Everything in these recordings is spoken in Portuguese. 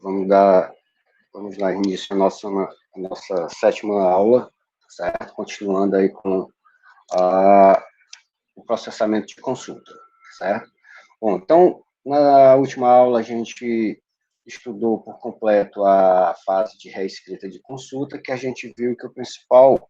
Vamos dar início à nossa sétima aula, certo? Continuando aí com o processamento de consulta, certo? Bom, então, na última aula a gente estudou por completo a fase de reescrita de consulta, que a gente viu que a principal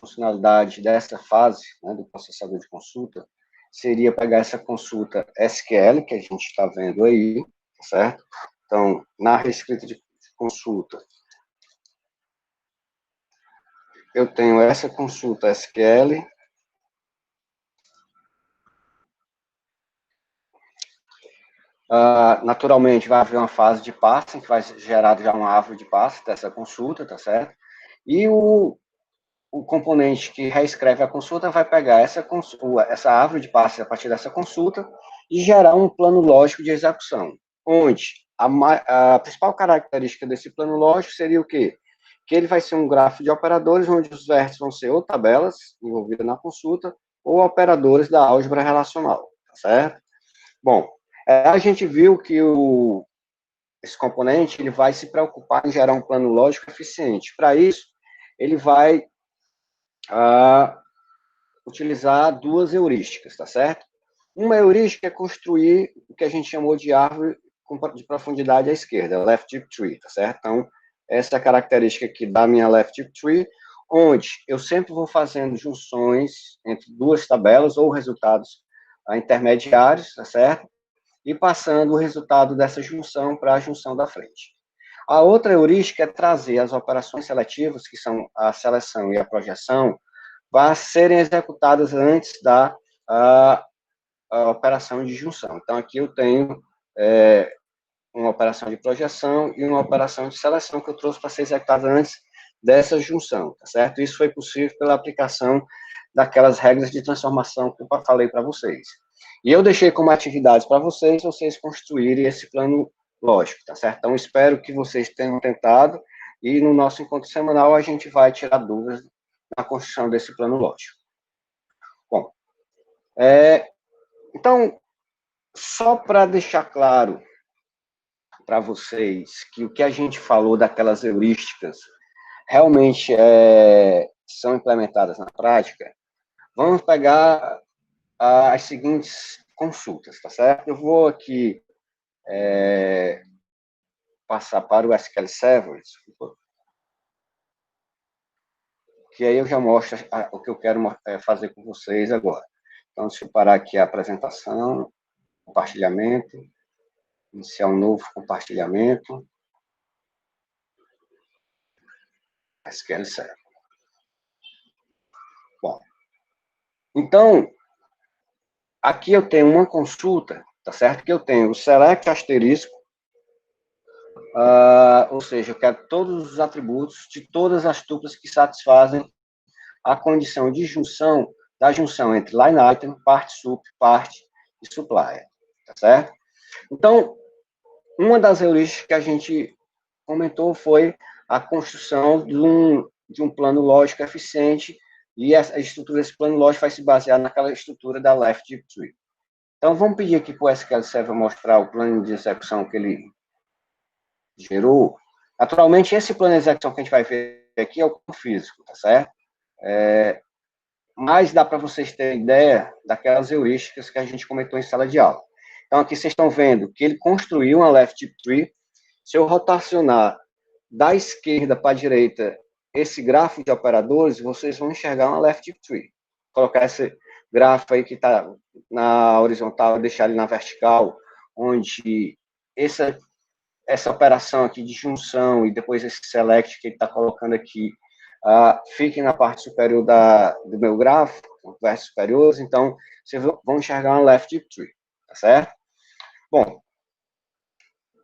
funcionalidade dessa fase, né, do processador de consulta, seria pegar essa consulta SQL, que a gente está vendo aí, certo? Então, na reescrita de consulta, eu tenho essa consulta SQL, naturalmente vai haver uma fase de parsing, que vai gerar já uma árvore de parsing dessa consulta, tá certo? E o componente que reescreve a consulta vai pegar essa árvore de parsing a partir dessa consulta e gerar um plano lógico de execução, onde a principal característica desse plano lógico seria o quê? Que ele vai ser um grafo de operadores, onde os vértices vão ser ou tabelas envolvidas na consulta, ou operadores da álgebra relacional, tá certo? Bom, a gente viu que esse componente ele vai se preocupar em gerar um plano lógico eficiente. Para isso, ele vai utilizar duas heurísticas, tá certo? Uma heurística é construir o que a gente chamou de árvore de profundidade à esquerda, left deep tree, tá certo? Então, essa é a característica aqui da minha left deep tree, onde eu sempre vou fazendo junções entre duas tabelas ou resultados intermediários, tá certo? E passando o resultado dessa junção para a junção da frente. A outra heurística é trazer as operações seletivas, que são a seleção e a projeção, para serem executadas antes da a operação de junção. Então, aqui eu tenho uma operação de projeção e uma operação de seleção que eu trouxe para ser executada antes dessa junção, tá certo? Isso foi possível pela aplicação daquelas regras de transformação que eu falei para vocês. E eu deixei como atividades para vocês construírem esse plano lógico, tá certo? Então, espero que vocês tenham tentado e no nosso encontro semanal a gente vai tirar dúvidas na construção desse plano lógico. Bom, então, só para deixar claro para vocês que o que a gente falou daquelas heurísticas realmente são implementadas na prática, vamos pegar as seguintes consultas, tá certo? Eu vou aqui passar para o SQL Server, desculpa, que aí eu já mostro o que eu quero fazer com vocês agora. Então, deixa eu parar aqui a apresentação, compartilhamento, iniciar um novo compartilhamento, SQL Server. Bom, então, aqui eu tenho uma consulta, tá certo? Que eu tenho o select asterisco, ou seja, eu quero todos os atributos de todas as tuplas que satisfazem a condição de junção, da junção entre line item, parte sup, parte e supplier, tá certo? Então, uma das heurísticas que a gente comentou foi a construção de um plano lógico eficiente, e a estrutura desse plano lógico vai se basear naquela estrutura da left deep tree. Então, vamos pedir aqui para o SQL Server mostrar o plano de execução que ele gerou. Naturalmente, esse plano de execução que a gente vai ver aqui é o plano físico, tá certo? Mas dá para vocês terem ideia daquelas heurísticas que a gente comentou em sala de aula. Então, aqui vocês estão vendo que ele construiu uma left deep tree. Se eu rotacionar da esquerda para a direita esse grafo de operadores, vocês vão enxergar uma left deep tree. Vou colocar esse gráfico aí que está na horizontal, deixar ele na vertical, onde essa operação aqui de junção e depois esse select que ele está colocando aqui, fiquem na parte superior do meu gráfico, versos superiores, então vocês vão enxergar uma left deep tree, tá certo? Bom,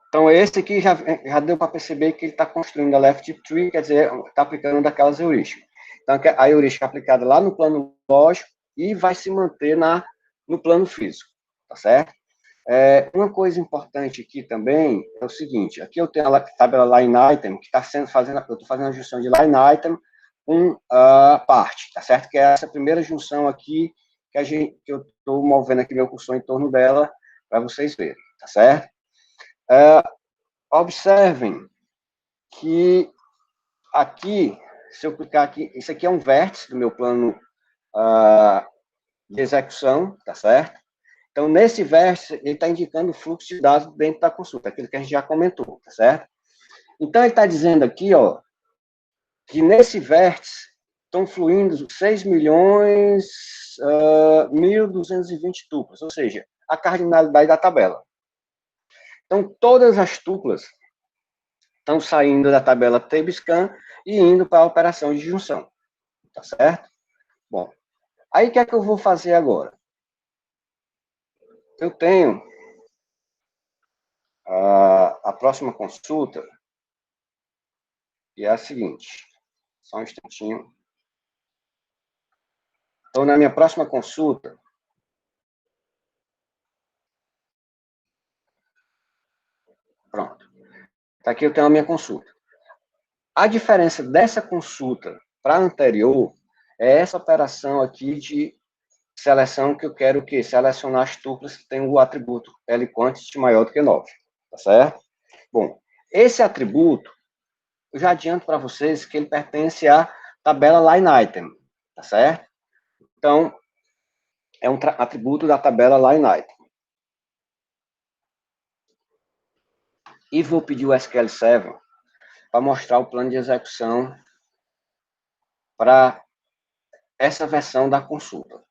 então esse aqui já deu para perceber que ele está construindo a left deep tree, quer dizer, está aplicando daquelas heurísticas. Então, a heurística é aplicada lá no plano lógico e vai se manter no plano físico, tá certo? Uma coisa importante aqui também é o seguinte, aqui eu tenho a tabela line item, que está eu estou fazendo a junção de line item com a parte, tá certo? Que é essa primeira junção aqui, que eu estou movendo aqui meu cursor em torno dela, para vocês verem, tá certo? Observem que aqui, se eu clicar aqui, isso aqui é um vértice do meu plano de execução, tá certo? Então, nesse vértice, ele está indicando o fluxo de dados dentro da consulta, aquilo que a gente já comentou, tá certo? Então, ele está dizendo aqui, ó, que nesse vértice estão fluindo 6 milhões 1.220 tuplas, ou seja, a cardinalidade da tabela. Então, todas as tuplas estão saindo da tabela TableScan e indo para a operação de junção, tá certo? Bom, aí o que é que eu vou fazer agora? Eu tenho a próxima consulta, e é a seguinte, só um instantinho. Então, na minha próxima consulta, pronto, tá aqui eu tenho a minha consulta. A diferença dessa consulta para a anterior é essa operação aqui de seleção que eu quero que selecionar as tuplas que tem o atributo LQuantity maior do que 9, tá certo? Bom, esse atributo, eu já adianto para vocês que ele pertence à tabela line item, tá certo? Então, é um atributo da tabela line item. E vou pedir o SQL7 para mostrar o plano de execução para essa versão da consulta.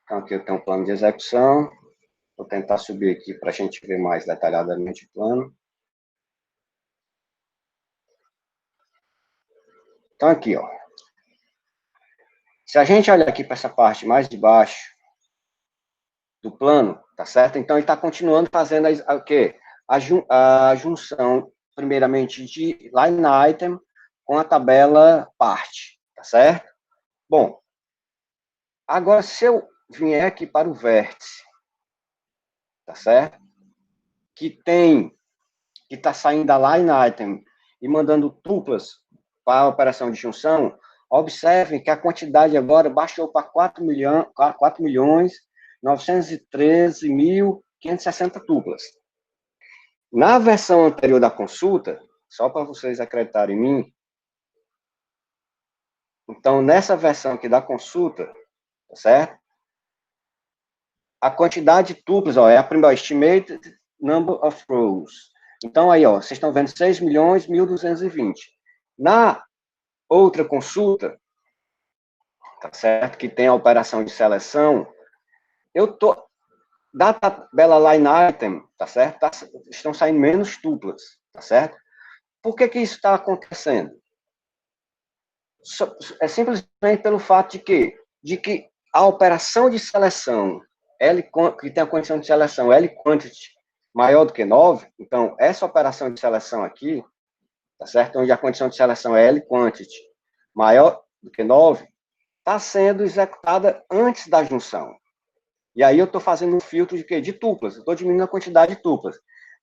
Então, aqui eu tenho um plano de execução. Vou tentar subir aqui para a gente ver mais detalhadamente o plano. Então, aqui, ó. Se a gente olhar aqui para essa parte mais de baixo do plano, tá certo? Então, ele está continuando fazendo o quê? A junção, primeiramente, de line item com a tabela parte, tá certo? Bom, agora, se eu vier aqui para o vértice, tá certo? Que está saindo da line item e mandando tuplas para a operação de junção, observem que a quantidade agora baixou para 4.913.560 tuplas. Na versão anterior da consulta, só para vocês acreditarem em mim, então, nessa versão aqui da consulta, tá certo? A quantidade de tuplas, ó, é a primeira, estimated number of rows. Então, aí, ó, vocês estão vendo 6.1.220. Na outra consulta, tá certo? Que tem a operação de seleção, eu tô da tabela line item, tá certo? Estão saindo menos tuplas, tá certo? Por que isso está acontecendo? É simplesmente pelo fato de que a operação de seleção, que tem a condição de seleção L quantity maior do que 9, então essa operação de seleção aqui, tá certo? Onde a condição de seleção é L quantity maior do que 9, está sendo executada antes da junção. E aí eu estou fazendo um filtro de quê? De tuplas. Eu estou diminuindo a quantidade de tuplas.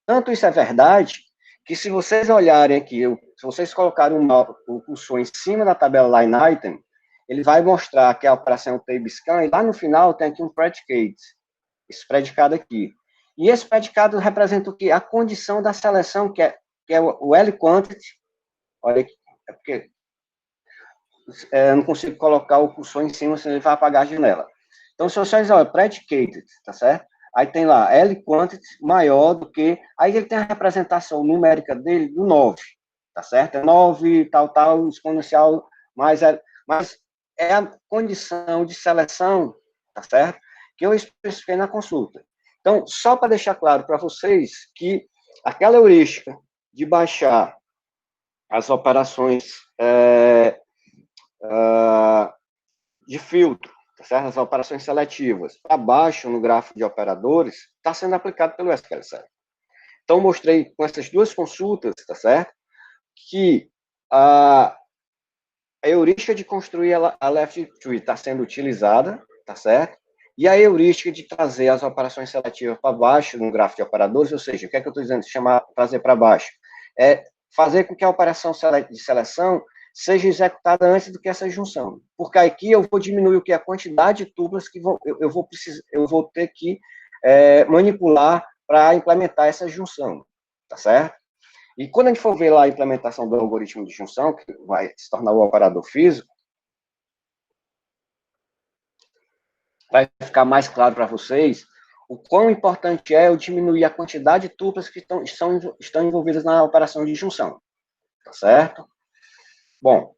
Tanto isso é verdade, que se vocês olharem aqui, se vocês colocarem o cursor em cima da tabela line item, ele vai mostrar que a operação TableScan, e lá no final tem aqui um predicate, esse predicado aqui. E esse predicado representa o quê? A condição da seleção, que é o L quantity. Olha aqui, é porque eu não consigo colocar o cursor em cima, senão ele vai apagar a janela. Então, se vocês olham, predicated, tá certo? Aí tem lá, L quantity maior do que... Aí ele tem a representação numérica dele do 9, tá certo? É 9, tal, exponencial, mas é a condição de seleção, tá certo? Que eu especifiquei na consulta. Então, só para deixar claro para vocês que aquela heurística de baixar as operações de filtro, tá certo? As operações seletivas, para baixo no gráfico de operadores, está sendo aplicado pelo SQL7. Então, mostrei com essas duas consultas, tá certo? Que a heurística de construir a left tree está sendo utilizada, tá certo? E a heurística de trazer as operações seletivas para baixo no gráfico de operadores, ou seja, o que é que eu estou dizendo? Trazer para baixo. É fazer com que a operação de seleção seja executada antes do que essa junção. Porque aqui eu vou diminuir o que? A quantidade de tuplas que eu vou ter que manipular para implementar essa junção, tá certo? E quando a gente for ver lá a implementação do algoritmo de junção, que vai se tornar o operador físico, vai ficar mais claro para vocês o quão importante é eu diminuir a quantidade de tuplas que estão envolvidas na operação de junção, tá certo? Bom,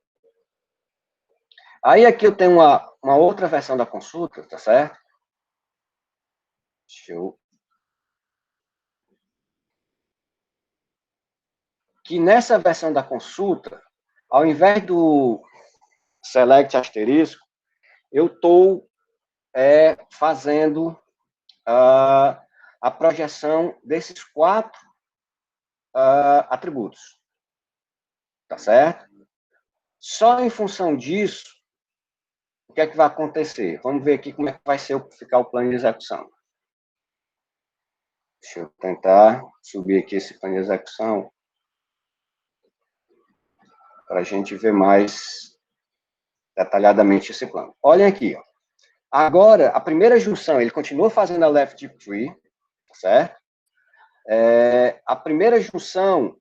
aí aqui eu tenho uma outra versão da consulta, tá certo? Deixa eu... Que nessa versão da consulta, ao invés do select asterisco, eu estou fazendo a projeção desses 4 atributos, tá certo? Só em função disso, o que é que vai acontecer? Vamos ver aqui como é que vai ficar o plano de execução. Deixa eu tentar subir aqui esse plano de execução para a gente ver mais detalhadamente esse plano. Olhem aqui, ó. Agora, a primeira junção, ele continua fazendo a left deep tree, certo? A primeira junção,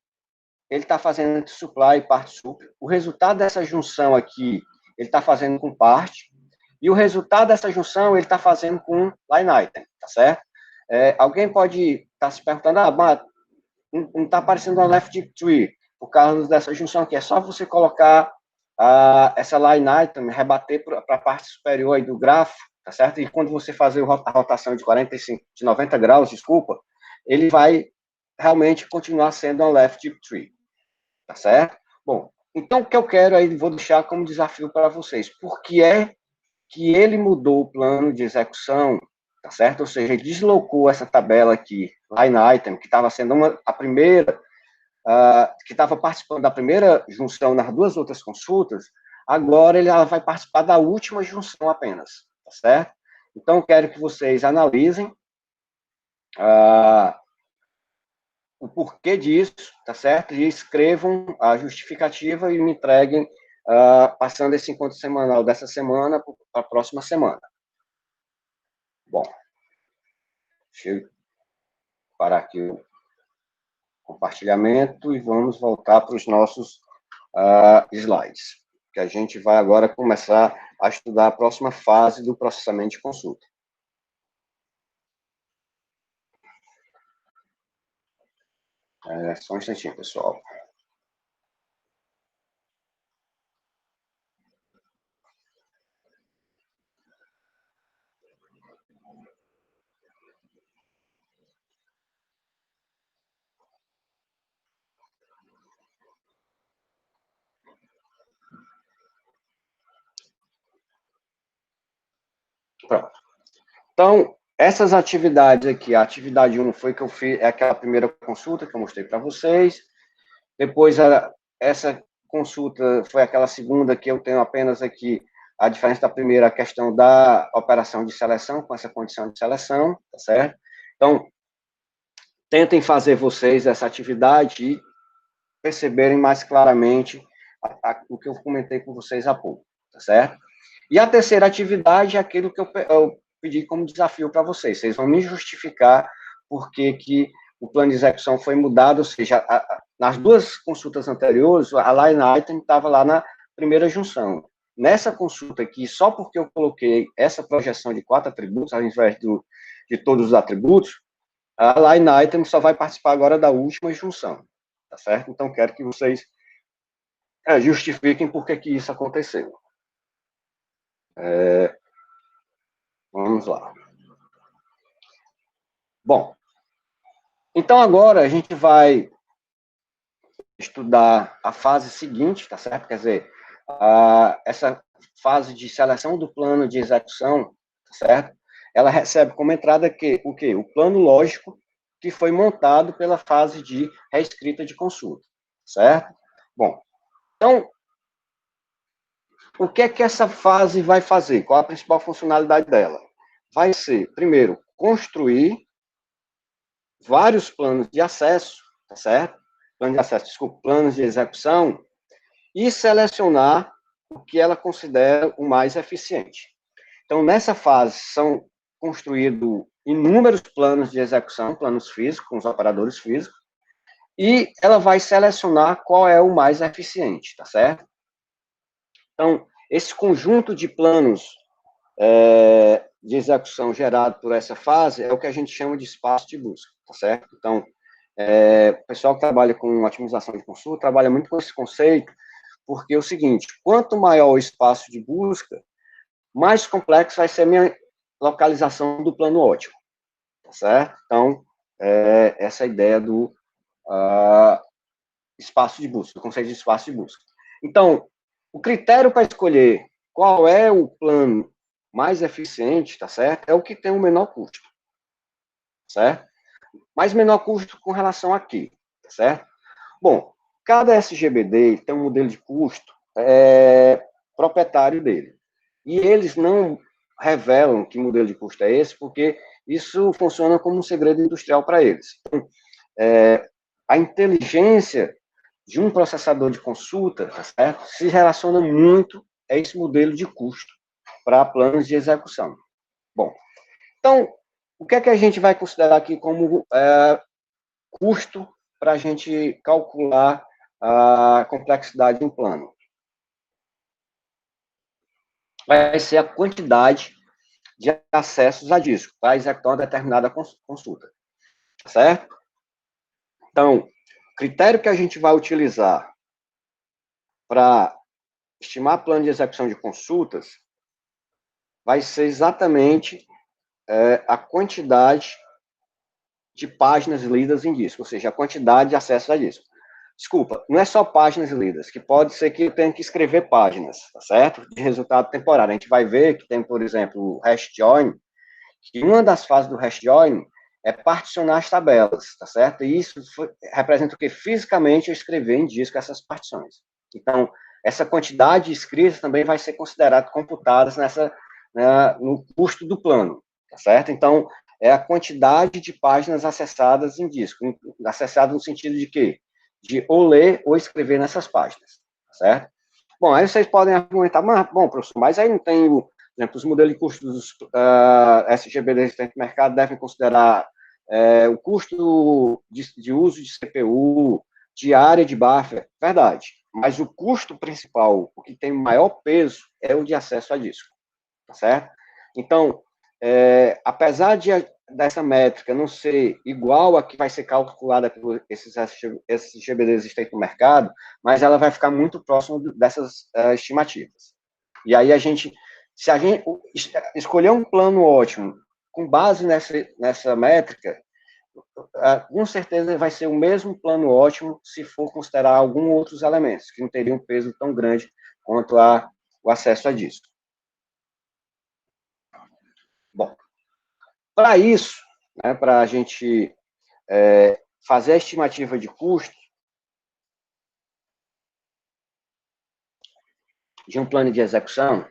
ele está fazendo entre supply e part sup. O resultado dessa junção aqui, ele está fazendo com part. E o resultado dessa junção, ele está fazendo com line item, tá certo? Alguém pode estar se perguntando, mas não está aparecendo uma left deep tree, por causa dessa junção aqui. É só você colocar essa line item, rebater para a parte superior aí do grafo, tá certo? E quando você fazer a rotação de 90 graus, desculpa, ele vai realmente continuar sendo uma left deep tree, tá certo? Bom, então o que eu quero aí, vou deixar como desafio para vocês. Por que é que ele mudou o plano de execução, tá certo? Ou seja, ele deslocou essa tabela aqui, line item, que estava sendo a primeira, que estava participando da primeira junção nas 2 outras consultas, agora ela vai participar da última junção apenas, tá certo? Então, quero que vocês analisem o porquê disso, tá certo? E escrevam a justificativa e me entreguem passando esse encontro semanal dessa semana para a próxima semana. Bom, deixa eu parar aqui o compartilhamento e vamos voltar para os nossos slides, que a gente vai agora começar a estudar a próxima fase do processamento de consulta. Só um instantinho, pessoal. Pronto. Então, essas atividades aqui, a atividade 1 foi que eu fiz, é aquela primeira consulta que eu mostrei para vocês. Depois, essa consulta foi aquela segunda que eu tenho apenas aqui a diferença da primeira, a questão da operação de seleção, com essa condição de seleção, tá certo? Então, tentem fazer vocês essa atividade e perceberem mais claramente o que eu comentei com vocês há pouco, tá certo? E a terceira atividade é aquilo que eu pedi como desafio para vocês. Vocês vão me justificar por que o plano de execução foi mudado, ou seja, nas 2 consultas anteriores, a line item estava lá na primeira junção. Nessa consulta aqui, só porque eu coloquei essa projeção de 4 atributos, ao invés de todos os atributos, a line item só vai participar agora da última junção, tá certo? Então, quero que vocês justifiquem por que isso aconteceu. Vamos lá. Bom, então agora a gente vai estudar a fase seguinte, tá certo? Quer dizer, essa fase de seleção do plano de execução, tá certo? Ela recebe como entrada o quê? O plano lógico que foi montado pela fase de reescrita de consulta, certo? Bom, então, o que é que essa fase vai fazer? Qual a principal funcionalidade dela? Vai ser, primeiro, construir vários planos de acesso, tá certo? Plano de acesso, desculpa, planos de execução, e selecionar o que ela considera o mais eficiente. Então, nessa fase, são construídos inúmeros planos de execução, planos físicos, com os operadores físicos, e ela vai selecionar qual é o mais eficiente, tá certo? Então, esse conjunto de planos de execução gerado por essa fase é o que a gente chama de espaço de busca, tá certo? Então, o pessoal que trabalha com otimização de consulta trabalha muito com esse conceito, porque é o seguinte, quanto maior o espaço de busca, mais complexo vai ser a minha localização do plano ótimo, tá certo? Então, essa ideia do espaço de busca, o conceito de espaço de busca. Então, o critério para escolher qual é o plano mais eficiente, tá certo? É o que tem o menor custo, certo? Mas menor custo com relação a quê, tá certo? Bom, cada SGBD tem um modelo de custo proprietário dele. E eles não revelam que modelo de custo é esse, porque isso funciona como um segredo industrial para eles. Então, a inteligência de um processador de consulta, tá certo? Se relaciona muito a esse modelo de custo para planos de execução. Bom, então, o que é que a gente vai considerar aqui como custo para a gente calcular a complexidade de um plano? Vai ser a quantidade de acessos a disco para executar uma determinada consulta, certo? Então, o critério que a gente vai utilizar para estimar plano de execução de consultas vai ser exatamente a quantidade de páginas lidas em disco, ou seja, a quantidade de acessos a disco. Desculpa, não é só páginas lidas, que pode ser que eu tenha que escrever páginas, tá certo? De resultado temporário. A gente vai ver que tem, por exemplo, o hash join, que uma das fases do hash join é particionar as tabelas, tá certo? E isso representa o que? Fisicamente eu escrever em disco essas partições. Então, essa quantidade de escritas também vai ser considerada, computadas no custo do plano, tá certo? Então, é a quantidade de páginas acessadas em disco, acessadas no sentido de quê? De ou ler ou escrever nessas páginas, tá certo? Bom, aí vocês podem argumentar, bom, professor, mas aí não tem, por exemplo, os modelos de custos dos SGBD existentes no mercado devem considerar o custo de uso de CPU, de área de buffer, verdade, mas o custo principal, o que tem maior peso, é o de acesso a disco, tá certo? Então, apesar dessa métrica não ser igual a que vai ser calculada por esses GBDs existentes no mercado, mas ela vai ficar muito próxima dessas estimativas. E aí se a gente escolher um plano ótimo com base nessa métrica, com certeza vai ser o mesmo plano ótimo se for considerar alguns outros elementos, que não teriam um peso tão grande quanto o acesso a disco. Bom, para isso, né, para a gente fazer a estimativa de custo de um plano de execução,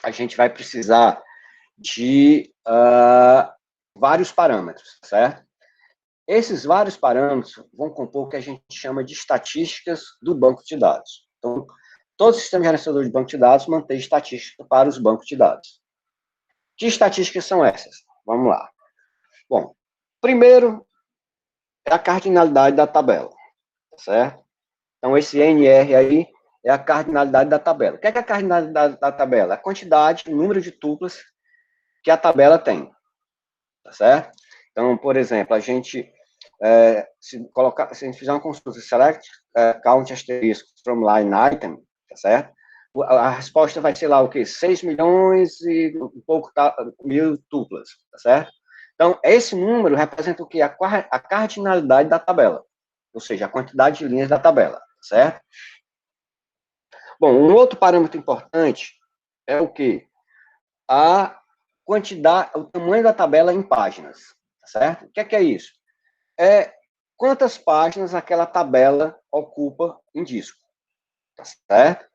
a gente vai precisar de vários parâmetros, certo? Esses vários parâmetros vão compor o que a gente chama de estatísticas do banco de dados. Então, todo sistema gerenciador de banco de dados mantém estatística para os bancos de dados. Que estatísticas são essas? Vamos lá. Bom, primeiro é a cardinalidade da tabela, certo? Então, esse NR aí é a cardinalidade da tabela. O que é a cardinalidade da tabela? A quantidade, o número de tuplas que a tabela tem, tá certo? Então, por exemplo, a gente, se a gente fizer uma consulta, select count asterisk from line item, tá certo? A resposta vai ser lá o quê? 6 milhões e um pouco mil tuplas, tá certo? Então, esse número representa o quê? A cardinalidade da tabela, ou seja, a quantidade de linhas da tabela, certo? Bom, um outro parâmetro importante é o quê? A quantidade, o tamanho da tabela em páginas, certo? O que é isso? É quantas páginas aquela tabela ocupa em disco, tá certo?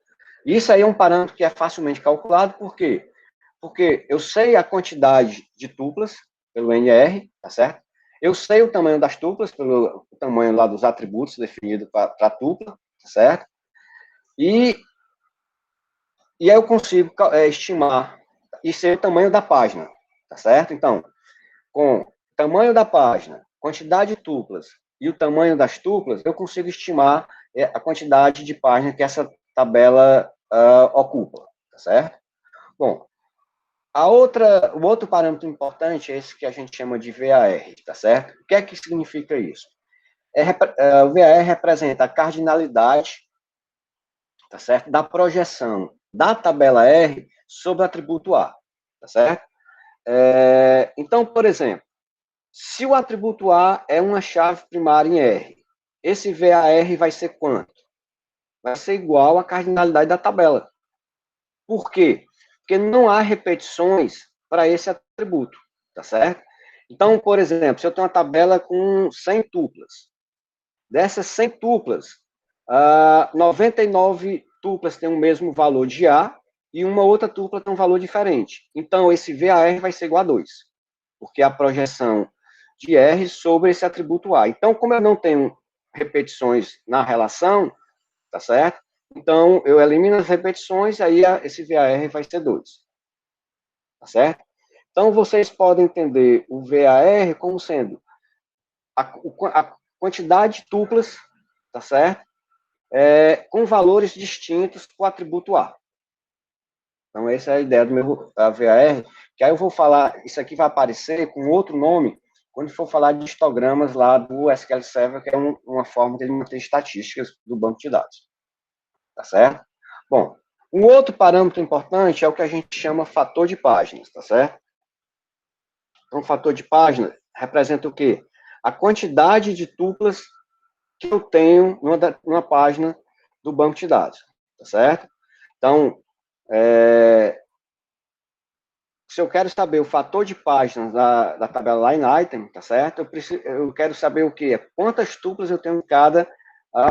Isso aí é um parâmetro que é facilmente calculado, por quê? Porque eu sei a quantidade de tuplas pelo NR, tá certo? Eu sei o tamanho das tuplas pelo tamanho lá dos atributos definidos para a tupla, tá certo? E aí eu consigo estimar e ser o tamanho da página, tá certo? Então, com o tamanho da página, quantidade de tuplas e o tamanho das tuplas, eu consigo estimar a quantidade de páginas que essa tabela ocupa, tá certo? Bom, o outro parâmetro importante é esse que a gente chama de VAR, tá certo? O que é que significa isso? O VAR representa a cardinalidade, tá certo? Da projeção da tabela R sobre o atributo A, tá certo? Então, por exemplo, se o atributo A é uma chave primária em R, esse VAR vai ser quanto? Vai ser igual à cardinalidade da tabela. Por quê? Porque não há repetições para esse atributo, tá certo? Então, por exemplo, se eu tenho uma tabela com 100 tuplas, dessas 100 tuplas, 99 tuplas têm o mesmo valor de A e uma outra tupla tem um valor diferente. Então, esse VAR vai ser igual a 2, porque é a projeção de R sobre esse atributo A. Então, como eu não tenho repetições na relação, tá certo? Então, eu elimino as repetições, aí esse VAR vai ser 2, tá certo? Então, vocês podem entender o VAR como sendo a quantidade de tuplas, tá certo? Com valores distintos para o atributo A. Então, essa é a ideia do meu VAR, que aí eu vou falar, isso aqui vai aparecer com outro nome, quando for falar de histogramas lá do SQL Server, que é uma forma de manter estatísticas do banco de dados. Tá certo? Bom, um outro parâmetro importante é o que a gente chama fator de páginas, tá certo? Então, fator de página representa o quê? A quantidade de tuplas que eu tenho numa página do banco de dados, tá certo? Então, se eu quero saber o fator de páginas da tabela line item, tá certo? Eu quero saber o quê? Quantas tuplas eu tenho em cada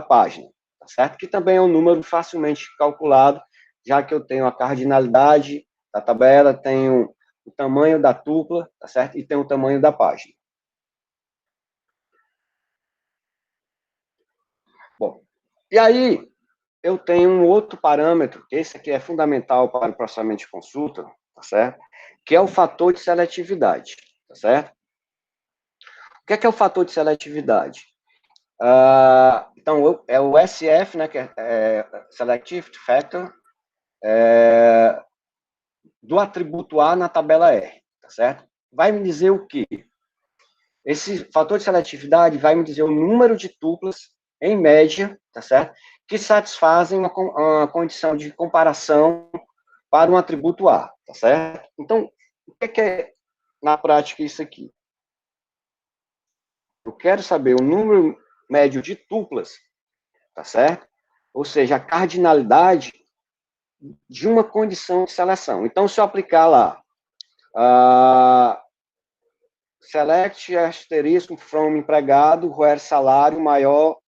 página, tá certo? Que também é um número facilmente calculado, já que eu tenho a cardinalidade da tabela, tenho o tamanho da tupla, tá certo? E tenho o tamanho da página. Bom, e aí eu tenho um outro parâmetro, que esse aqui é fundamental para o processamento de consulta, tá certo? Que é o fator de seletividade, tá certo? O que é o fator de seletividade? Então, é o SF, né, que é Selective Factor, do atributo A na tabela R, tá certo? Vai me dizer o quê? Esse fator de seletividade vai me dizer o número de tuplas, em média, tá certo? Que satisfazem uma condição de comparação para um atributo A, tá certo? Então, o que é, na prática, isso aqui? Eu quero saber o número médio de tuplas, tá certo? Ou seja, a cardinalidade de uma condição de seleção. Então, se eu aplicar lá, select asterisco from empregado, where salário maior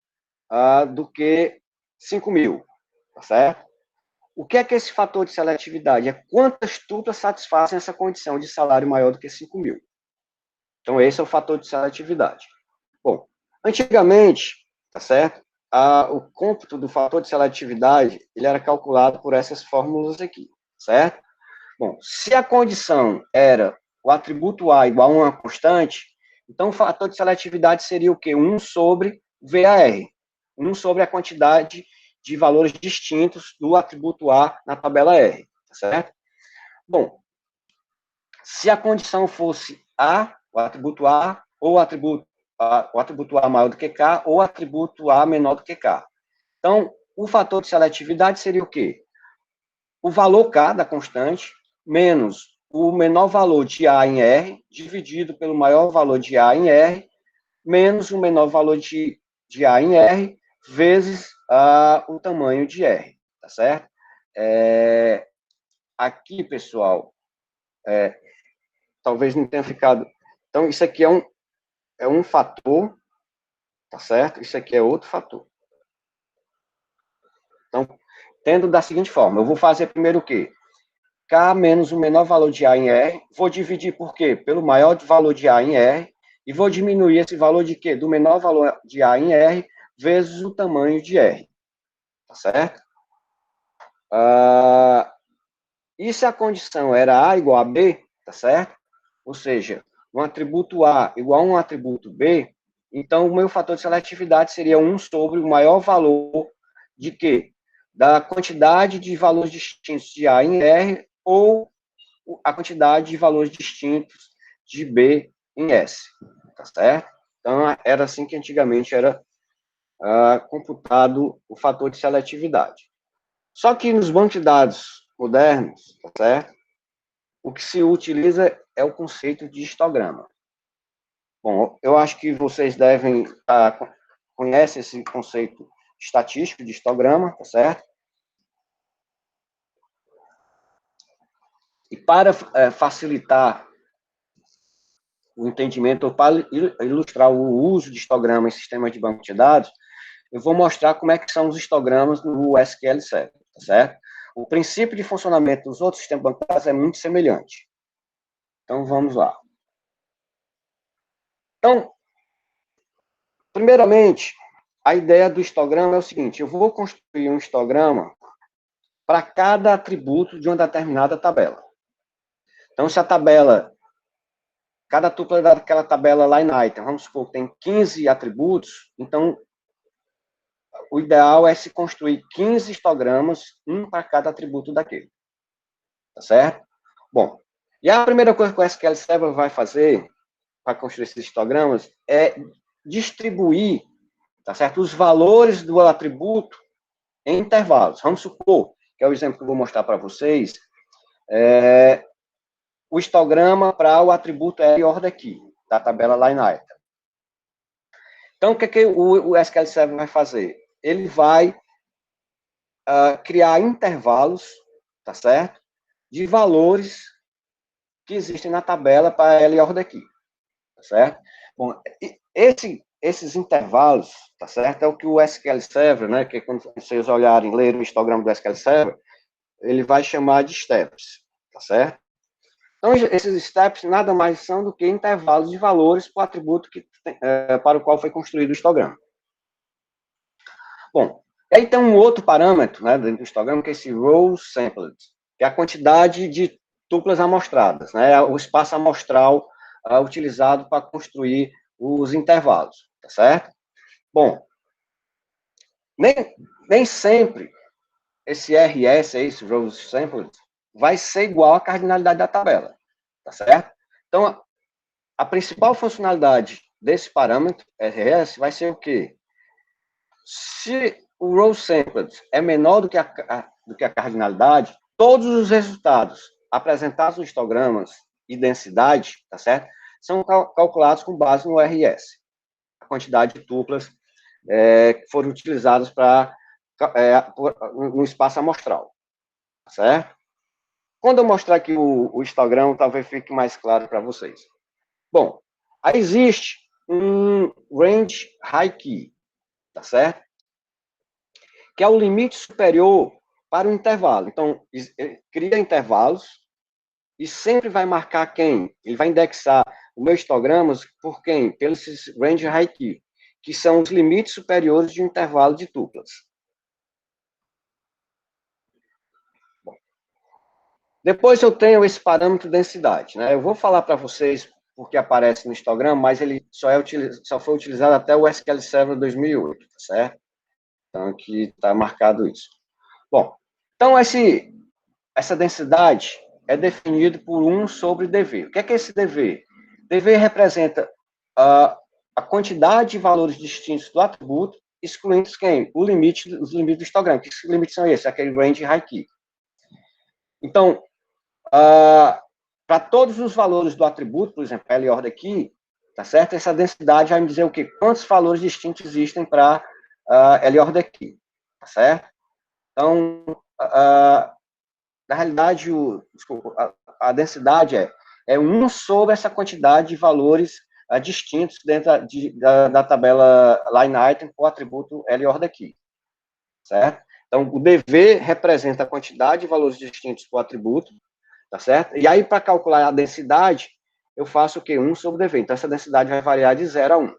do que 5.000, tá certo? O que é esse fator de seletividade? É quantas tuplas satisfazem essa condição de salário maior do que 5.000. Então, esse é o fator de seletividade. Bom, antigamente, tá certo? O cômputo do fator de seletividade, ele era calculado por essas fórmulas aqui, certo? Bom, se a condição era o atributo A igual a uma constante, então o fator de seletividade seria o quê? 1 sobre VAR. 1 sobre a quantidade de valores distintos do atributo A na tabela R, tá certo? Bom, se a condição fosse A, o atributo A, ou o atributo A maior do que K, ou o atributo A menor do que K. Então, o fator de seletividade seria o quê? O valor K da constante, menos o menor valor de A em R, dividido pelo maior valor de A em R, menos o menor valor de A em R, vezes o tamanho de R, tá certo? Aqui, pessoal, talvez não tenha ficado... Então, isso aqui é um fator, tá certo? Isso aqui é outro fator. Então, tendo da seguinte forma, eu vou fazer primeiro o quê? K menos o menor valor de A em R, vou dividir por quê? Pelo maior valor de A em R, e vou diminuir esse valor de quê? Do menor valor de A em R, vezes o tamanho de R, tá certo? E se a condição era A igual a B, tá certo? Ou seja, um atributo A igual a um atributo B, então o meu fator de seletividade seria 1 sobre o maior valor de quê? Da quantidade de valores distintos de A em R ou a quantidade de valores distintos de B em S, tá certo? Então, era assim que antigamente era computado o fator de seletividade. Só que nos bancos de dados modernos, tá certo? O que se utiliza é o conceito de histograma. Bom, eu acho que vocês devem conhecem esse conceito estatístico de histograma, tá certo? E para facilitar o entendimento, ou para ilustrar o uso de histograma em sistemas de banco de dados, eu vou mostrar como é que são os histogramas no SQL Server, tá certo? O princípio de funcionamento dos outros sistemas bancários é muito semelhante. Então, vamos lá. Então, primeiramente, a ideia do histograma é o seguinte: eu vou construir um histograma para cada atributo de uma determinada tabela. Então, se a tabela, cada tupla daquela tabela line item, vamos supor que tem 15 atributos, então o ideal é se construir 15 histogramas, um para cada atributo daquele. Tá certo? Bom, e a primeira coisa que o SQL Server vai fazer para construir esses histogramas é distribuir, tá certo, os valores do atributo em intervalos. Vamos supor, que é o exemplo que eu vou mostrar para vocês, o histograma para o atributo order key, da tabela line item. Então, o que o SQL Server vai fazer? Ele vai criar intervalos, tá certo, de valores que existem na tabela para order key, tá certo? Bom, esses intervalos, tá certo, é o que o SQL Server, né, que quando vocês olharem, lerem o histograma do SQL Server, ele vai chamar de steps, tá certo? Então, esses steps nada mais são do que intervalos de valores para o atributo para o qual foi construído o histograma. Bom, aí tem um outro parâmetro, né, dentro do histograma, que é esse row sampled, que é a quantidade de tuplas amostradas, né, o espaço amostral utilizado para construir os intervalos, tá certo? Bom, nem sempre esse RS, esse row sampled, vai ser igual à cardinalidade da tabela, tá certo? Então, a principal funcionalidade desse parâmetro RS vai ser o quê? Se o row sampled é menor do que a cardinalidade, todos os resultados apresentados nos histogramas e densidade, tá certo? São calculados com base no RS, a quantidade de tuplas que foram utilizadas no espaço amostral, tá certo? Quando eu mostrar aqui o histograma, talvez fique mais claro para vocês. Bom, aí existe um range high key, tá certo? Que é o limite superior para o intervalo. Então, cria intervalos e sempre vai marcar quem? Ele vai indexar os meus histogramas por quem? Pelos range high key, que são os limites superiores de um intervalo de tuplas. Bom, depois eu tenho esse parâmetro de densidade, né? Eu vou falar para vocês porque aparece no histograma, mas ele só foi utilizado até o SQL Server 2008, tá certo? Então, aqui está marcado isso. Bom, então essa densidade é definida por 1 sobre dv. O que é esse dv? dv representa a quantidade de valores distintos do atributo, excluindo quem? Os limites do histograma. Que limites são esses? Aquele range high key. Então, para todos os valores do atributo, por exemplo, L order key, tá certo? Essa densidade vai me dizer o quê? Quantos valores distintos existem para L order key, tá certo? Então, na realidade, a densidade é 1 sobre essa quantidade de valores distintos dentro da tabela line item com o atributo L order key, certo? Então, o DV representa a quantidade de valores distintos para o atributo, tá certo? E aí, para calcular a densidade, eu faço o quê? 1 sobre DV. Então, essa densidade vai variar de 0 a 1.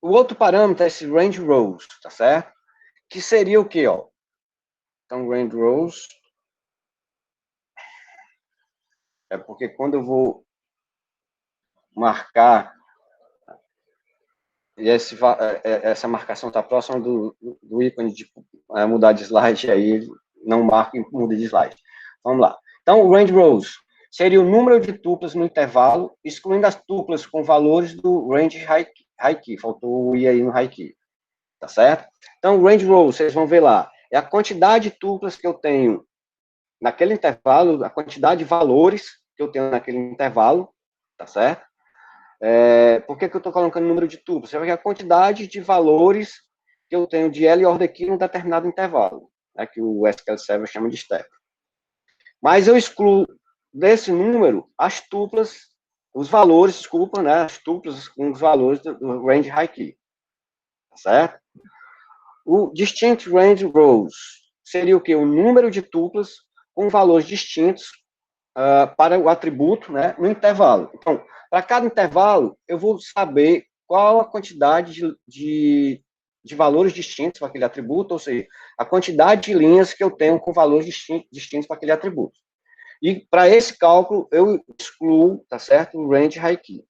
O outro parâmetro é esse range rows, tá certo? Que seria o quê, ó? Então, range rows é porque quando eu vou marcar, e essa marcação está próxima do ícone de mudar de slide, aí não marca e muda de slide. Vamos lá. Então, o range rows seria o número de tuplas no intervalo, excluindo as tuplas com valores do range high key. Faltou o i aí no high key. Tá certo? Então, o range rows, vocês vão ver lá, é a quantidade de tuplas que eu tenho naquele intervalo, a quantidade de valores que eu tenho naquele intervalo, tá certo? Por que eu estou colocando número de tuplas? Porque a quantidade de valores que eu tenho de L order key em um determinado intervalo, né, que o SQL Server chama de step. Mas eu excluo desse número as tuplas, os valores, desculpa, né, as tuplas com os valores do range high key, tá certo? O distinct range rows seria o quê? O número de tuplas com valores distintos para o atributo, né, no intervalo. Então, para cada intervalo, eu vou saber qual a quantidade de valores distintos para aquele atributo, ou seja, a quantidade de linhas que eu tenho com valores distintos para aquele atributo. E para esse cálculo, eu excluo, tá certo, o range high key.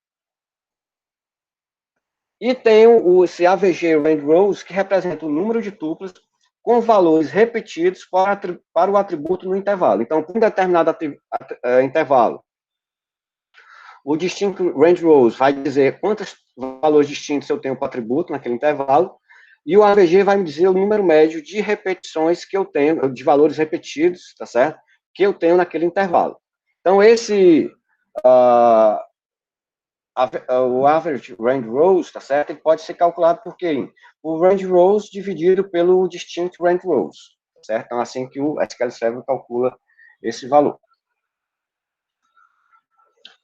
E tenho esse AVG range rows, que representa o número de tuplas com valores repetidos para o atributo no intervalo. Então, para um determinado intervalo, o distinct range rows vai dizer quantos valores distintos eu tenho para o atributo naquele intervalo, e o AVG vai me dizer o número médio de repetições que eu tenho, de valores repetidos, tá certo? Que eu tenho naquele intervalo. Então, o average range rows, tá certo? Ele pode ser calculado por quê? O range rows dividido pelo distinct range rows, tá certo? Então, assim que o SQL Server calcula esse valor.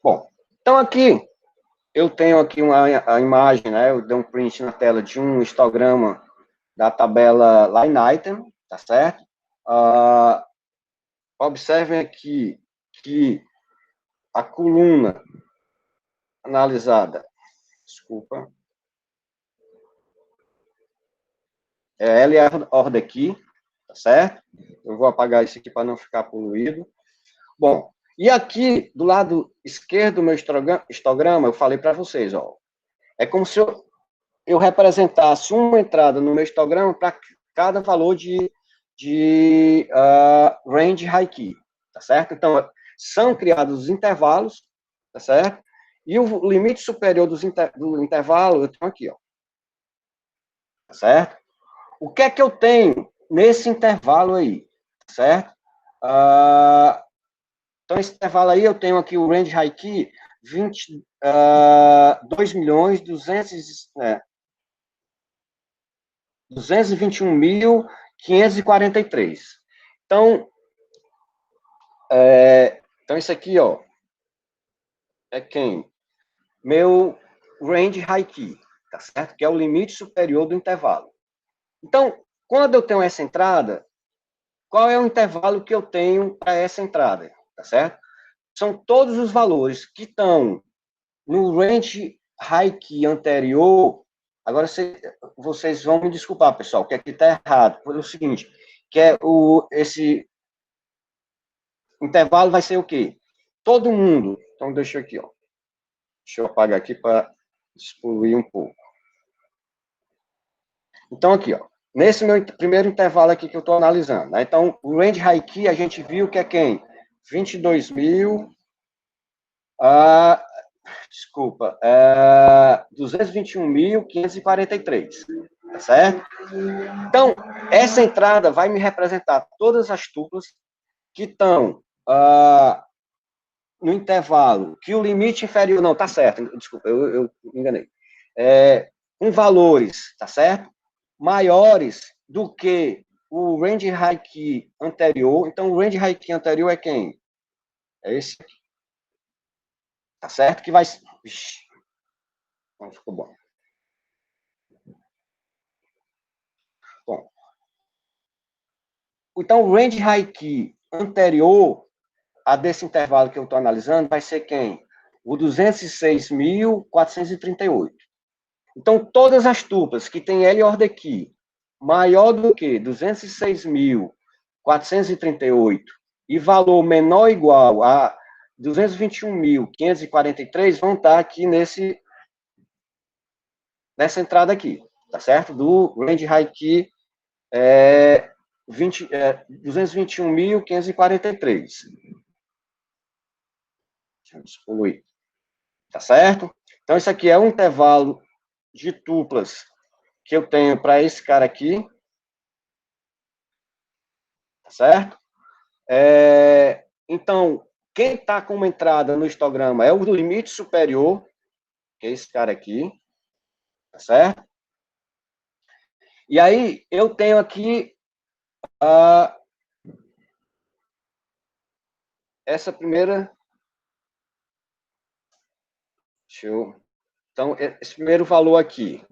Bom, então aqui eu tenho aqui a imagem, né? Eu dei um print na tela de um histograma da tabela line item, tá certo? Observem aqui que a coluna analisada, desculpa, é L order key, tá certo? Eu vou apagar isso aqui para não ficar poluído. Bom, e aqui, do lado esquerdo do meu histograma, eu falei para vocês, ó, é como se eu representasse uma entrada no meu histograma para cada valor de range high key, tá certo? Então, são criados os intervalos, tá certo? E o limite superior do intervalo eu tenho aqui, ó, tá certo? O que é que eu tenho nesse intervalo aí, tá certo? Então, esse intervalo aí, eu tenho aqui o range high key, 2.221.543. Então, isso aqui, ó, é quem? Meu range high key, tá certo? Que é o limite superior do intervalo. Então, quando eu tenho essa entrada, qual é o intervalo que eu tenho para essa entrada, tá certo? São todos os valores que estão no range high key anterior. Agora, vocês vão me desculpar, pessoal, que aqui está errado. Foi o seguinte, que esse intervalo vai ser o quê? Todo mundo. Então, deixa aqui, ó. Deixa eu apagar aqui para excluir um pouco. Então, aqui, ó. Nesse meu primeiro intervalo aqui que eu estou analisando, né? Então, o range high key, a gente viu que é quem? 22.000... desculpa, 221.543, tá certo? Então, essa entrada vai me representar todas as tuplas que estão no intervalo, que o limite inferior, não, tá certo, desculpa, eu me enganei, com valores, tá certo? Maiores do que o range high key anterior. Então, o range high key anterior é quem? É esse aqui. Tá certo? Que vai... Ixi, não ficou bom. Bom. Então, o range high key anterior a desse intervalo que eu estou analisando vai ser quem? O 206.438. Então, todas as tuplas que tem L order key maior do que 206.438 e valor menor ou igual a 221.543 vão estar aqui nessa entrada aqui, tá certo? Do range high key 221.543. Deixa eu excluir. Tá certo? Então, isso aqui é um intervalo de tuplas que eu tenho para esse cara aqui. Tá certo? Então, quem está com uma entrada no histograma é o do limite superior, que é esse cara aqui. Tá certo? E aí, eu tenho aqui essa primeira. Então, esse primeiro valor aqui.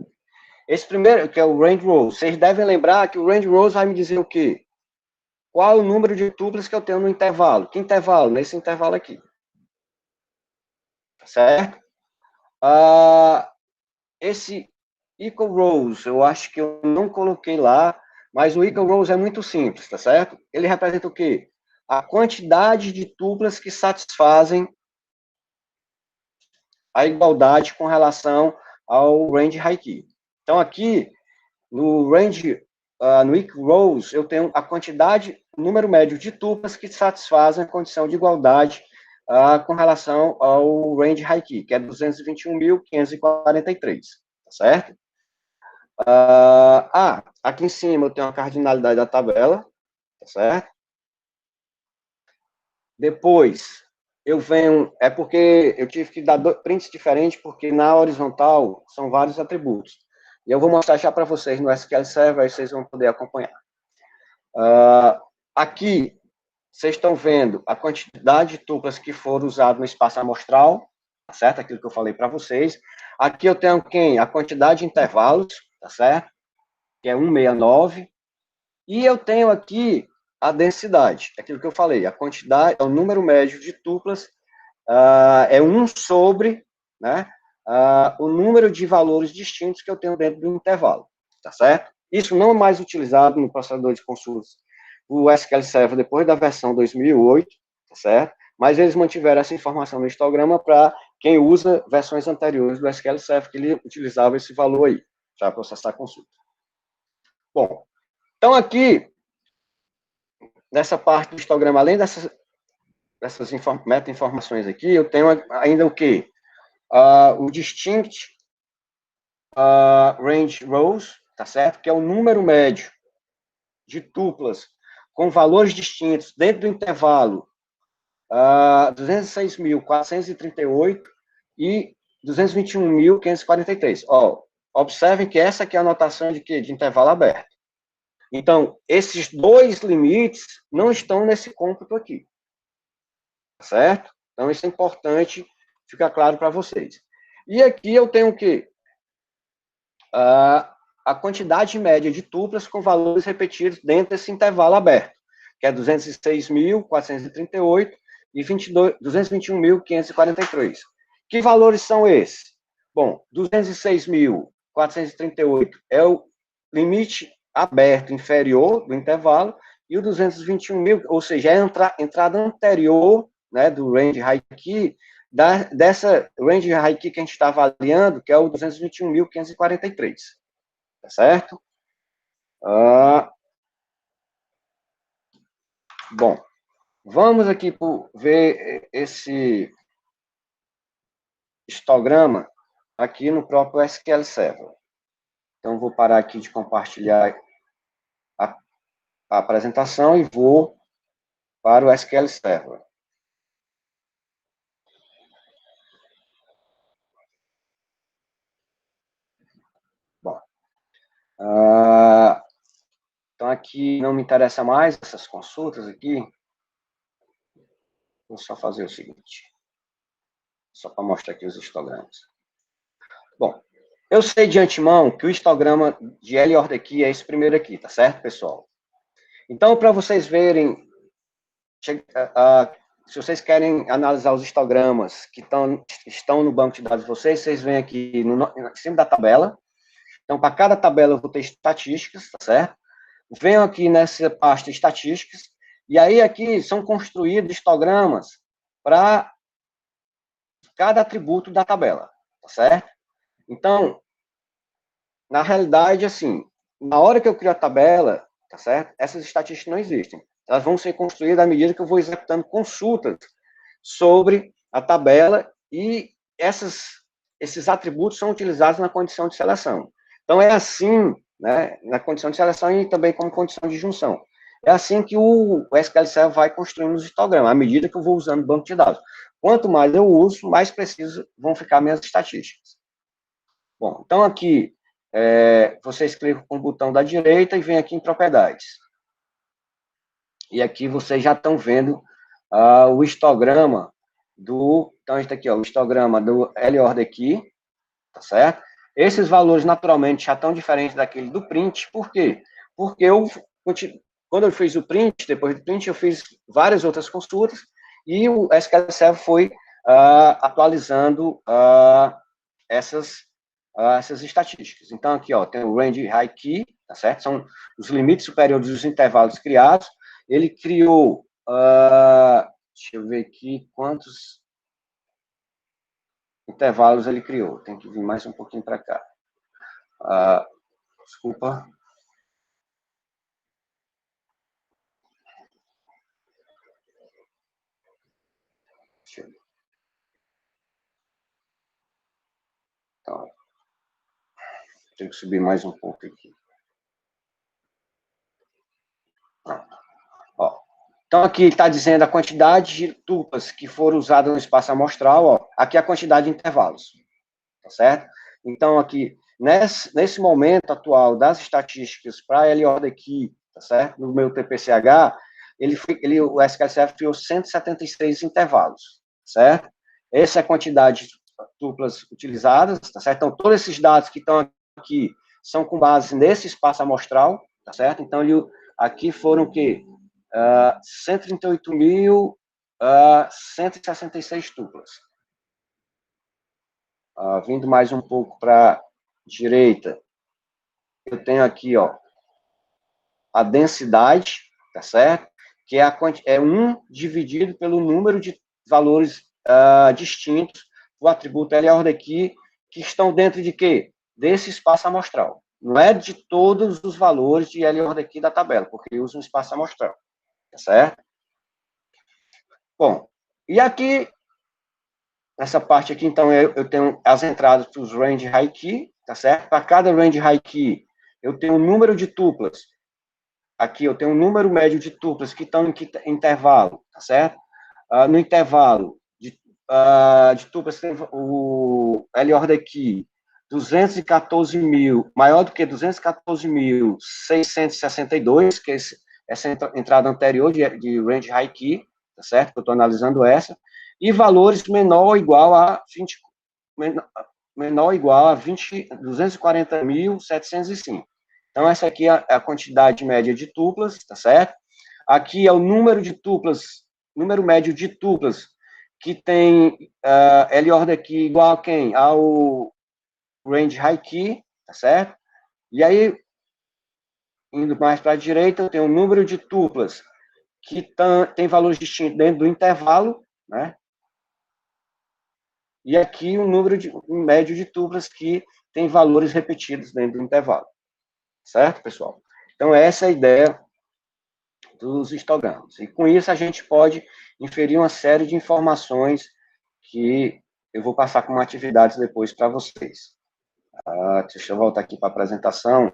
Esse primeiro, que é o range rose, vocês devem lembrar que o range rose vai me dizer o quê? Qual é o número de tuplas que eu tenho no intervalo? Que intervalo? Nesse intervalo aqui. Tá certo? Esse equal rows, eu acho que eu não coloquei lá, mas o equal rows é muito simples, tá certo? Ele representa o quê? A quantidade de tuplas que satisfazem a igualdade com relação ao range high key. Então, aqui, no range, no equal rows, eu tenho a quantidade, o número médio de tuplas que satisfazem a condição de igualdade com relação ao range high key, que é 221.543, tá certo? Aqui em cima eu tenho a cardinalidade da tabela, tá certo? Depois, eu venho, é porque eu tive que dar prints diferentes, porque na horizontal são vários atributos. E eu vou mostrar já para vocês no SQL Server, aí vocês vão poder acompanhar. Aqui, vocês estão vendo a quantidade de tuplas que foram usadas no espaço amostral, tá certo? Aquilo que eu falei para vocês. Aqui eu tenho quem? A quantidade de intervalos, tá certo? Que é 169. E eu tenho aqui a densidade, aquilo que eu falei, a quantidade, é o número médio de tuplas, é 1 sobre, né, o número de valores distintos que eu tenho dentro do intervalo, tá certo? Isso não é mais utilizado no processador de consultas do SQL Server depois da versão 2008, tá certo? Mas eles mantiveram essa informação no histograma para quem usa versões anteriores do SQL Server, que ele utilizava esse valor aí, para processar a consulta. Bom, então aqui, nessa parte do histograma, além dessas meta-informações aqui, eu tenho ainda o quê? O distinct range rows, tá certo? Que é o número médio de tuplas com valores distintos dentro do intervalo 206.438 e 221.543. Observem que essa aqui é a anotação de quê? De intervalo aberto. Então, esses dois limites não estão nesse cômputo aqui. Certo? Então, isso é importante ficar claro para vocês. E aqui eu tenho o quê? A quantidade média de tuplas com valores repetidos dentro desse intervalo aberto, que é 206.438 e 221.543. Que valores são esses? Bom, 206.438 é o limite aberto inferior do intervalo, e o 221.000, ou seja, é a entrada anterior, né, do range high key, dessa range high key que a gente está avaliando, que é o 221.543. Tá certo? Bom, vamos aqui ver esse histograma aqui no próprio SQL Server. Então, vou parar aqui de compartilhar a apresentação e vou para o SQL Server. Bom, então aqui não me interessa mais essas consultas aqui. Vou só fazer o seguinte, só para mostrar aqui os histogramas. Bom, eu sei de antemão que o histograma de L-ordem aqui é esse primeiro aqui, tá certo, pessoal? Então, para vocês verem, se vocês querem analisar os histogramas que estão no banco de dados de vocês, vocês vêm aqui em cima da tabela. Então, para cada tabela eu vou ter estatísticas, tá certo? Venho aqui nessa pasta estatísticas, e aí aqui são construídos histogramas para cada atributo da tabela, tá certo? Então, na realidade, assim, na hora que eu crio a tabela, tá certo? Essas estatísticas não existem. Elas vão ser construídas à medida que eu vou executando consultas sobre a tabela e esses atributos são utilizados na condição de seleção. Então, é assim, né, na condição de seleção e também como condição de junção. É assim que o SQL Server vai construindo os histogramas, à medida que eu vou usando o banco de dados. Quanto mais eu uso, mais preciso vão ficar minhas estatísticas. Bom, então aqui, vocês clicam com o botão da direita e vem aqui em propriedades. E aqui vocês já estão vendo o histograma então, está aqui, ó, o histograma do LORD Key, tá certo? Esses valores, naturalmente, já estão diferentes daquele do print. Por quê? Porque quando eu fiz o print, depois do print, eu fiz várias outras consultas e o SQL Server foi atualizando essas estatísticas. Então, aqui, ó, tem o range high key, tá certo? São os limites superiores dos intervalos criados. Ele criou, deixa eu ver aqui quantos intervalos ele criou. Tem que vir mais um pouquinho para cá. Desculpa. Deixa eu ver. Então, tenho que subir mais um pouco aqui. Ó. Então, aqui está dizendo a quantidade de tuplas que foram usadas no espaço amostral. Ó. Aqui é a quantidade de intervalos. Tá certo? Então, aqui, nesse momento atual das estatísticas para a LORD aqui, tá certo? No meu TPCH, o SQL criou 176 intervalos, certo? Essa é a quantidade de duplas utilizadas, tá certo? Então, todos esses dados que estão aqui são com base nesse espaço amostral, tá certo? Então, aqui foram o quê? 138.166 duplas. Vindo mais um pouco para a direita, eu tenho aqui, ó, a densidade, tá certo? Que é 1 dividido pelo número de valores distintos do atributo LORD aqui, que estão dentro de quê? Desse espaço amostral. Não é de todos os valores de LORD aqui da tabela, porque usa um espaço amostral, tá certo? Bom, e aqui, nessa parte aqui, então, eu tenho as entradas para os range high key, tá certo? Para cada range high key, eu tenho um número de tuplas. Aqui eu tenho um número médio de tuplas que estão em intervalo, tá certo? No intervalo de tuplas, tem o LORD aqui, 214.000, maior do que 214.662, que é essa entrada anterior de range high key, tá certo? Eu estou analisando essa, e valores menor ou igual a 20, menor ou igual a 240.705. Então, essa aqui é a quantidade média de tuplas, tá certo? Aqui é o número de tuplas, número médio de tuplas, que tem LORD aqui igual a quem? Ao range high key, tá certo? E aí, indo mais para a direita, eu tenho o número de tuplas que tem valores distintos dentro do intervalo, né? E aqui um número médio de tuplas que tem valores repetidos dentro do intervalo. Certo, pessoal? Então, essa é a ideia dos histogramas. E com isso, a gente pode inferir uma série de informações que eu vou passar como atividades depois para vocês. Deixa eu voltar aqui para a apresentação.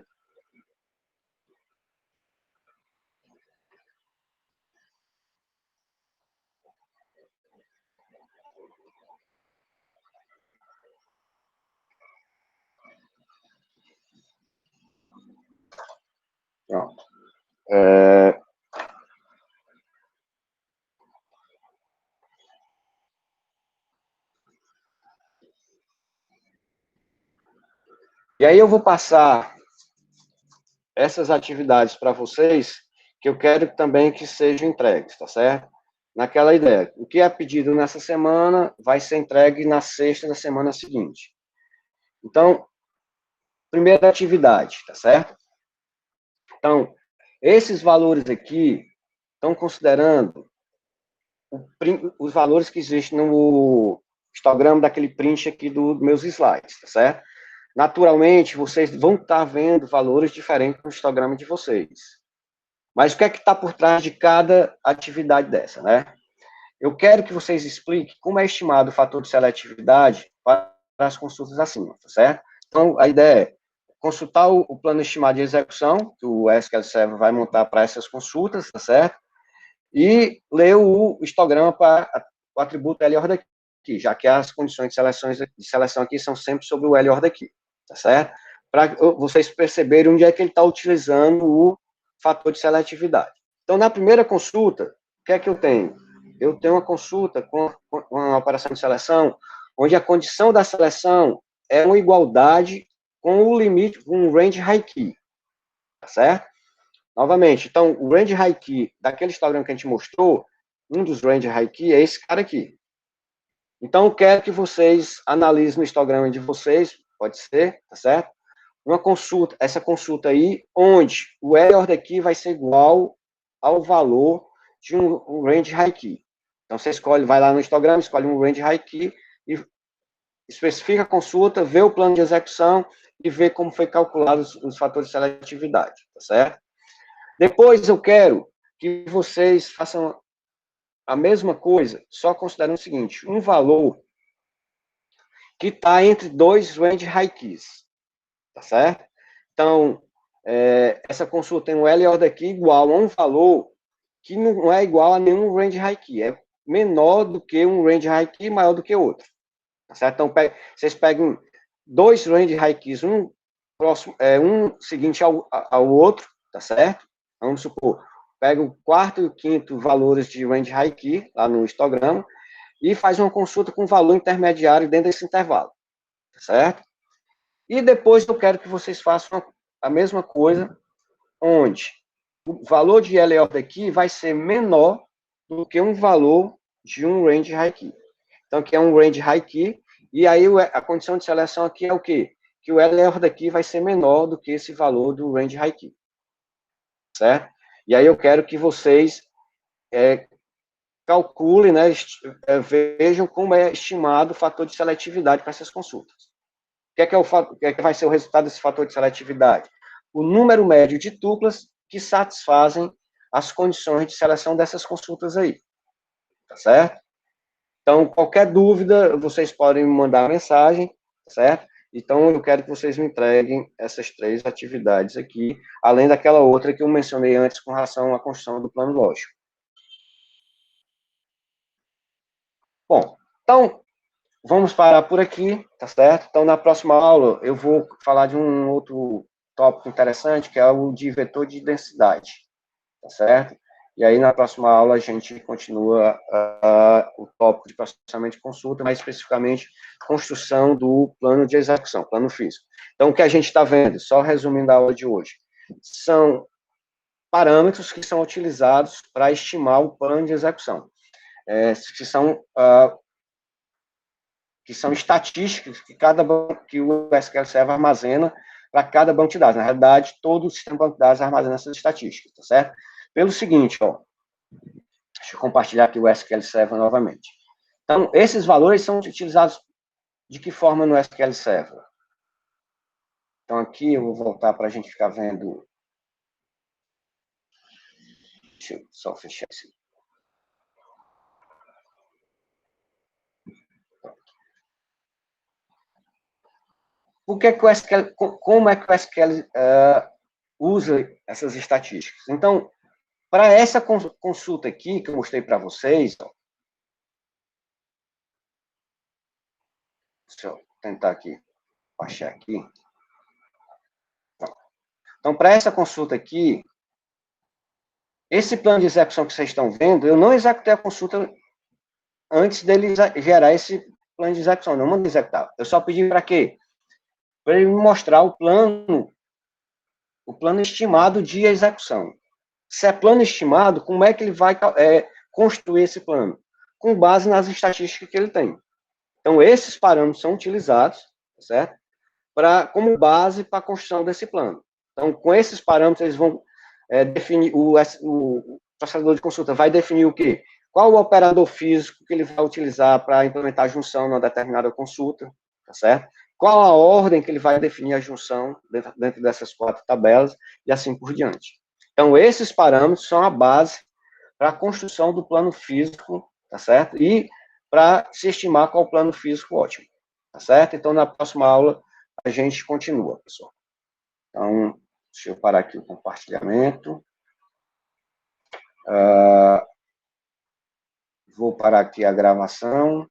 Pronto. E aí eu vou passar essas atividades para vocês, que eu quero também que sejam entregues, tá certo? Naquela ideia, o que é pedido nessa semana vai ser entregue na sexta da semana seguinte. Então, primeira atividade, tá certo? Então, esses valores aqui estão considerando os valores que existem histograma daquele print aqui dos meus slides, tá certo? Naturalmente, vocês vão estar vendo valores diferentes no histograma de vocês. Mas o que é que está por trás de cada atividade dessa, né? Eu quero que vocês expliquem como é estimado o fator de seletividade para as consultas acima, tá certo? Então, a ideia é consultar o plano estimado de execução, que o SQL Server vai montar para essas consultas, tá certo? E ler o histograma para o atributo LORD aqui, já que as condições de seleção aqui são sempre sobre o LORD aqui, tá certo? Para vocês perceberem onde é que ele está utilizando o fator de seletividade. Então, na primeira consulta, o que é que eu tenho? Eu tenho uma consulta com uma operação de seleção, onde a condição da seleção é uma igualdade com o limite, com o range high key, tá certo? Novamente, então, o range high key daquele histograma que a gente mostrou, um dos range high key é esse cara aqui. Então, eu quero que vocês analisem no histograma de vocês, pode ser, tá certo? Uma consulta, essa consulta aí, onde o LORD aqui vai ser igual ao valor de um range high key. Então, você escolhe, vai lá no histograma, escolhe um range high key e especifica a consulta, vê o plano de execução e vê como foi calculado os fatores de seletividade, tá certo? Depois eu quero que vocês façam a mesma coisa, só considerando o seguinte, um valor que está entre dois range high keys, tá certo? Então, essa consulta tem um LORD aqui igual a um valor que não é igual a nenhum range high key, é menor do que um range high key, maior do que outro, tá certo? Então, vocês pegam dois range high keys, um seguinte ao outro, tá certo? Vamos supor, pega o quarto e o quinto valores de range high key, lá no histograma, e faz uma consulta com valor intermediário dentro desse intervalo, tá certo? E depois eu quero que vocês façam a mesma coisa, onde o valor de LORD aqui vai ser menor do que um valor de um range high key. Então, aqui é um range high key, e aí a condição de seleção aqui é o quê? Que o LORD aqui vai ser menor do que esse valor do range high key, certo? E aí eu quero que vocês calculem, né, vejam como é estimado o fator de seletividade para essas consultas. O que é que vai ser o resultado desse fator de seletividade? O número médio de tuplas que satisfazem as condições de seleção dessas consultas aí, tá certo? Então, qualquer dúvida, vocês podem me mandar mensagem, tá certo? Então, eu quero que vocês me entreguem essas 3 atividades aqui, além daquela outra que eu mencionei antes com relação à construção do plano lógico. Bom, então, vamos parar por aqui, tá certo? Então, na próxima aula, eu vou falar de um outro tópico interessante, que é o de vetor de densidade, tá certo? E aí, na próxima aula, a gente continua o tópico de processamento de consulta, mais especificamente, construção do plano de execução, plano físico. Então, o que a gente está vendo, só resumindo a aula de hoje, são parâmetros que são utilizados para estimar o plano de execução, que são estatísticas que o SQL Server armazena para cada banco de dados. Na realidade, todo o sistema de banco de dados armazena essas estatísticas, tá certo? Pelo seguinte, ó, deixa eu compartilhar aqui o SQL Server novamente. Então, esses valores são utilizados de que forma no SQL Server? Então, aqui eu vou voltar para a gente ficar vendo. Deixa eu só fechar isso. O que é que o SQL, como é que o SQL usa essas estatísticas? Então, para essa consulta aqui que eu mostrei para vocês, ó, deixa eu tentar aqui, baixar aqui. Então, para essa consulta aqui, esse plano de execução que vocês estão vendo, eu não executei a consulta antes dele gerar esse plano de execução, não mandei executar. Eu só pedi para quê? Para ele me mostrar o plano estimado de execução. Se é plano estimado, como é que ele vai construir esse plano? Com base nas estatísticas que ele tem. Então, esses parâmetros são utilizados, certo? Como base para a construção desse plano. Então, com esses parâmetros, eles vão definir, o processador de consulta vai definir o quê? Qual o operador físico que ele vai utilizar para implementar a junção numa determinada consulta, tá certo? Qual a ordem que ele vai definir a junção dentro dessas 4 tabelas, e assim por diante. Então, esses parâmetros são a base para a construção do plano físico, tá certo? E para se estimar qual o plano físico ótimo, tá certo? Então, na próxima aula, a gente continua, pessoal. Então, deixa eu parar aqui o compartilhamento. Vou parar aqui a gravação.